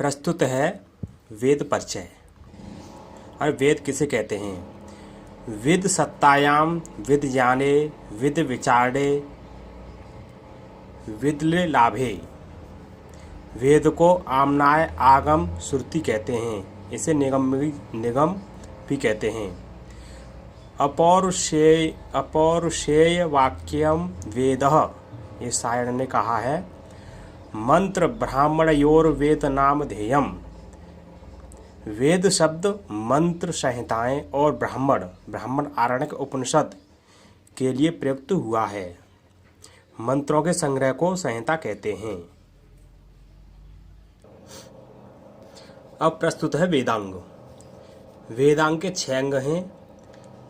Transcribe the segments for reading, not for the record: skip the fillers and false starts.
प्रस्तुत है वेद परिचय। और वेद किसे कहते हैं? विद सत्तायाम विद ज्ञाने विद विचारे विद्ले लाभे। वेद को आमनाय आगम श्रुति कहते हैं। इसे निगम भी कहते हैं। अपौरुषेय वाक्यम वेदः, ये शायर ने कहा है। मंत्र ब्राह्मणयोर्वेद नाम ध्येयम। वेद शब्द मंत्र संहिताएं और ब्राह्मण आरण्यक उपनिषद के लिए प्रयुक्त हुआ है। मंत्रों के संग्रह को संहिता कहते हैं। अब प्रस्तुत है वेदांग। वेदांग के 6 अंग हैं: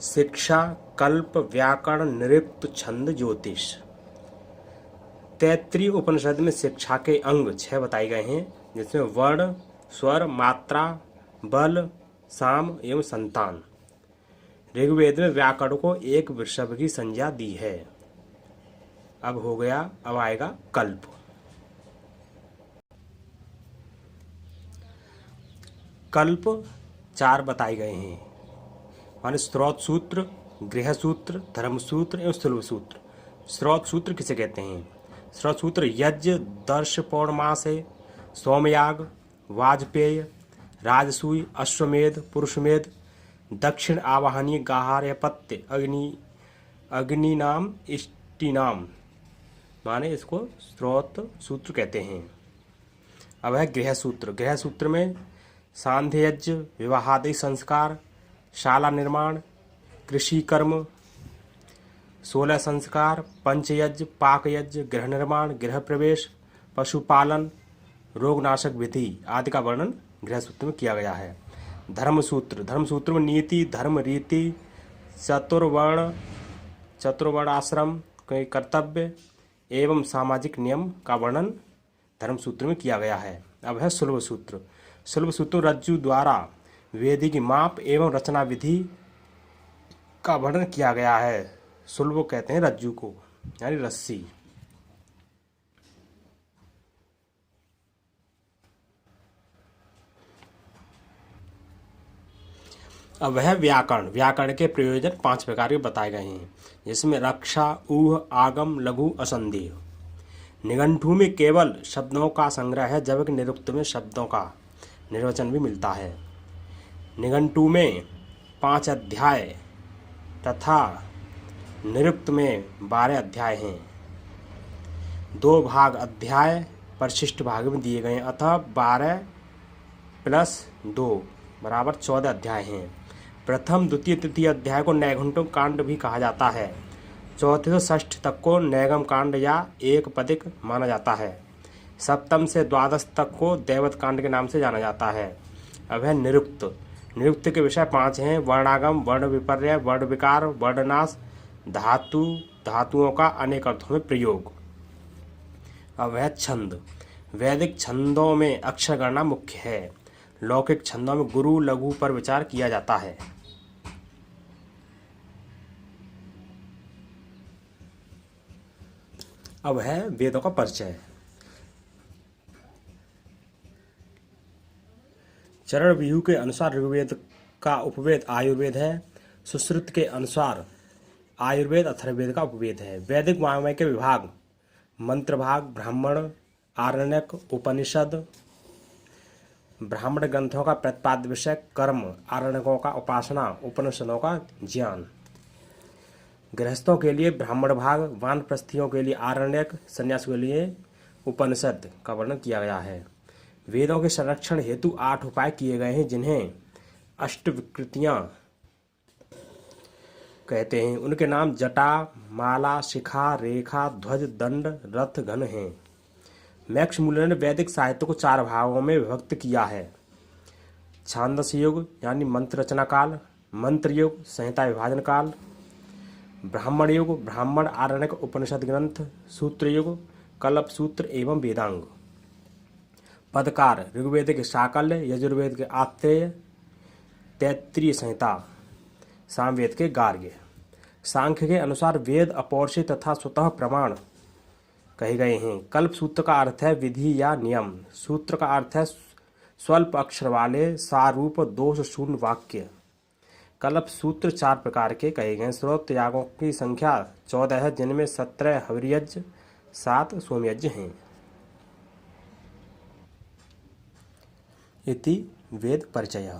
शिक्षा, कल्प, व्याकरण, निरुक्त, छंद, ज्योतिष। तैत्तिरीय उपनिषद में शिक्षा के अंग 6 बताए गए हैं, जिसमें वर्ण, स्वर, मात्रा, बल, साम एवं संतान। ऋग्वेद में व्याकरण को एक वृषभ की संज्ञा दी है। अब आएगा कल्प। कल्प 4 बताए गए हैं, माने स्रोत सूत्र, गृह सूत्र, धर्म सूत्र एवं स्थूल सूत्र। स्रोत सूत्र किसे कहते हैं? स्रोत सूत्र यज्ञ, दर्श, पौर्णमास है, सोमयाग, वाजपेय, राजसूय, अश्वमेध, पुरुषमेध, दक्षिण आवाहनी, गाहार्यपत्य, अग्नि नाम, इष्टि नाम, माने इसको स्रोत सूत्र कहते हैं। अब है गृह सूत्र। गृह सूत्र में सांध्य यज्ञ, विवाहादि संस्कार, शाला निर्माण, कृषि कर्म, 16 संस्कार, पंचयज्ञ, पाक यज्ञ, गृह निर्माण, गृह प्रवेश, पशुपालन, रोगनाशक विधि आदि का वर्णन गृह सूत्र में किया गया है। धर्म सूत्र में नीति, धर्म, रीति, चतुर्वर्ण आश्रम के कर्तव्य एवं सामाजिक नियम का वर्णन धर्म सूत्र में किया गया है। अब है सुलभ सूत्र रज्जु द्वारा वेदी की माप एवं रचना विधि का वर्णन किया गया है। सुलभ कहते हैं रज्जु को, यानी रस्सी। अब है व्याकरण के प्रयोजन 5 प्रकार के बताए गए हैं, जिसमें रक्षा, ऊह, आगम, लघु, असंदेह। निघंटु में केवल शब्दों का संग्रह है, जबकि निरुक्त में शब्दों का निर्वचन भी मिलता है। निघंटु में 5 अध्याय तथा निरुक्त में 12 अध्याय हैं। 2 भाग अध्याय परिशिष्ट भाग में दिए गए हैं, अतः 12 + 2 = 14 अध्याय हैं। प्रथम, द्वितीय, तृतीय अध्याय को नैघंटुक कांड भी कहा जाता है। चौथे से 6 तक को नैगम कांड या एक पदिक माना जाता है। सप्तम से 12 तक को दैवत कांड के नाम से जाना जाता है। अब है निरुक्त के विषय 5 हैं: वर्णागम, वर्ण विपर्य, वर्ण विकार, वर्णनाश, धातुओं का अनेक अर्थों में प्रयोग। अब है छंद। वैदिक छंदों में अक्षर गणना मुख्य है। लौकिक छंदों में गुरु, लघु पर विचार किया जाता है। अब है वेदों का परिचय। चरण व्यूह के अनुसार ऋग्वेद का उपवेद आयुर्वेद है। सुश्रुत के अनुसार आयुर्वेद अथर्ववेद का उपवेद है। वैदिक वाङ्मय के विभाग: मंत्र भाग, ब्राह्मण, आरण्यक, उपनिषद। ब्राह्मण ग्रंथों का प्रतिपाद्य विषय कर्म, आरण्यकों का उपासना, उपनिषदों का ज्ञान। गृहस्थों के लिए ब्राह्मण भाग, वानप्रस्थियों के लिए आरण्यक, सन्यासियों के लिए उपनिषद का वर्णन किया गया है। वेदों के संरक्षण हेतु 8 उपाय किए गए हैं, जिन्हें अष्टविकृतियां कहते हैं। उनके नाम जटा, माला, शिखा, रेखा, ध्वज, दंड, रथ, घन हैं। मैक्स मूलर ने वैदिक साहित्य को 4 भागों में विभक्त किया है: छांदस युग यानी मंत्र रचना काल, मंत्र युग संहिता विभाजन काल, ब्राह्मण युग ब्राह्मण आरण्यक उपनिषद ग्रंथ, सूत्र युग कल्प सूत्र एवं वेदांग। पदकार: ऋग्वेद के शाकल्य, यजुर्वेद के आत्रेय, तैत्तिरीय संहिता, सामवेद के गार्ग्य। सांख्य के अनुसार वेद अपौरुषेय तथा स्वतः प्रमाण कहे गए हैं। कल्प सूत्र का अर्थ है विधि या नियम। सूत्र का अर्थ है स्वल्प अक्षर वाले सारूप दोष शून्य वाक्य। कल्प सूत्र 4 प्रकार के कहे गए। श्रोत्र यागों की संख्या 14 है, जिनमें 17 हविर्यज्ञ 7 सोमयज्ञ हैं। इति वेद परिचय।